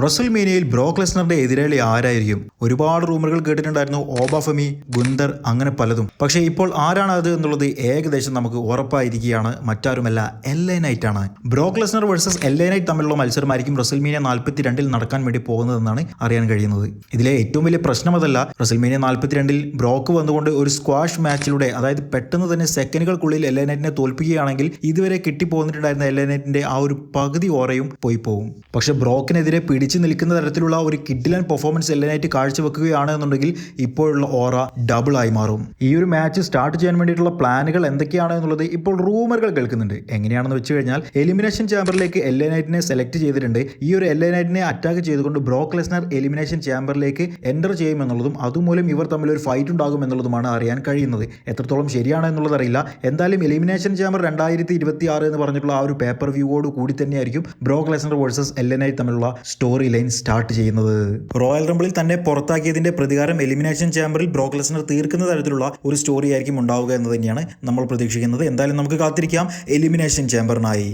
റസൽമേനിയയിൽ ബ്രോക്ക് ലെസ്നറിന്റെ എതിരാളി ആരായിരിക്കും? ഒരുപാട് റൂമറുകൾ കേട്ടിട്ടുണ്ടായിരുന്നു, ഓബാഫമി, ഗുന്തർ, അങ്ങനെ പലതും. പക്ഷേ ഇപ്പോൾ ആരാണ് അത് എന്നുള്ളത് ഏകദേശം നമുക്ക് ഉറപ്പായിരിക്കുകയാണ്. മറ്റാരുമല്ല, LA Knight ആണ്. ബ്രോക്ക് ലെസ്നർ വേഴ്സസ് LA Knight തമ്മിലുള്ള മത്സരമായിരിക്കും റസൽമേനിയ 42 നടക്കാൻ വേണ്ടി പോകുന്നതെന്നാണ് അറിയാൻ കഴിയുന്നത്. ഇതിലെ ഏറ്റവും വലിയ പ്രശ്നം അതല്ല, റസൽമേനിയ 42 ബ്രോക്ക് വന്നുകൊണ്ട് ഒരു സ്ക്വാഷ് മാച്ചിലൂടെ, അതായത് പെട്ടെന്ന് തന്നെ സെക്കൻഡുകൾക്കുള്ളിൽ LA Knightനെ തോൽപ്പിക്കുകയാണെങ്കിൽ ഇതുവരെ കിട്ടിപ്പോന്നിട്ടുണ്ടായിരുന്ന LA Knightന്റെ ആ ഒരു പകുതി ഓറയും പോയി പോകും. പക്ഷേ ബ്രോക്കിനെതിരെ പിടിച്ചു നിൽക്കുന്ന തരത്തിലുള്ള ഒരു കിഡിലൻ പെർഫോമൻസ് LA Knight കാഴ്ചവെക്കുകയാണ് എന്നുണ്ടെങ്കിൽ ഇപ്പോഴുള്ള ഓറ ഡബിൾ ആയി മാറും. ഈ ഒരു മാച്ച് സ്റ്റാർട്ട് ചെയ്യാൻ വേണ്ടിയിട്ടുള്ള പ്ലാനുകൾ എന്തൊക്കെയാണ് എന്നുള്ളത് ഇപ്പോൾ റൂമറുകൾ കേൾക്കുന്നുണ്ട്. എങ്ങനെയാണെന്ന് വെച്ച് കഴിഞ്ഞാൽ എലിമിനേഷൻ ചാമ്പറിലേക്ക് LA Knightനെ സെലക്ട് ചെയ്തിട്ടുണ്ട്. ഈ ഒരു LA Knightനെ അറ്റാക്ക് ചെയ്തുകൊണ്ട് ബ്രോക്ക് ലെസ്നർ എലിമിനേഷൻ ചാമ്പറിലേക്ക് എൻ്റർ ചെയ്യുമെന്നുള്ളതും അതുമൂലം ഇവർ തമ്മിൽ ഒരു ഫൈറ്റ് ഉണ്ടാകും എന്നുള്ളതുമാണ് അറിയാൻ കഴിയുന്നത്. എത്രത്തോളം ശരിയാണ് എന്നുള്ളത് അറിയില്ല. എന്തായാലും എലിമിനേഷൻ ചാമ്പർ 2026 എന്ന് പറഞ്ഞിട്ടുള്ള ആ ഒരു പേപ്പർ വ്യൂവോട് കൂടി തന്നെയായിരിക്കും ബ്രോക്ക് ലെസ്നർ വേഴ്സസ് LA Knight തമ്മിലുള്ള സ്റ്റോറി ലൈൻ സ്റ്റാർട്ട് ചെയ്യുന്നത്. റോയൽ റംബിളിൽ തന്നെ പുറത്താക്കിയതിന്റെ പ്രതികാരം എലിമിനേഷൻ ചാമ്പറിൽ ബ്രോക്ക് ലെസ്നർ തീർക്കുന്ന തരത്തിലുള്ള ഒരു സ്റ്റോറി ആയിരിക്കും ഉണ്ടാവുക എന്ന് തന്നെയാണ് നമ്മൾ പ്രതീക്ഷിക്കുന്നത്. എന്തായാലും നമുക്ക് കാത്തിരിക്കാം എലിമിനേഷൻ ചാമ്പറിനായി.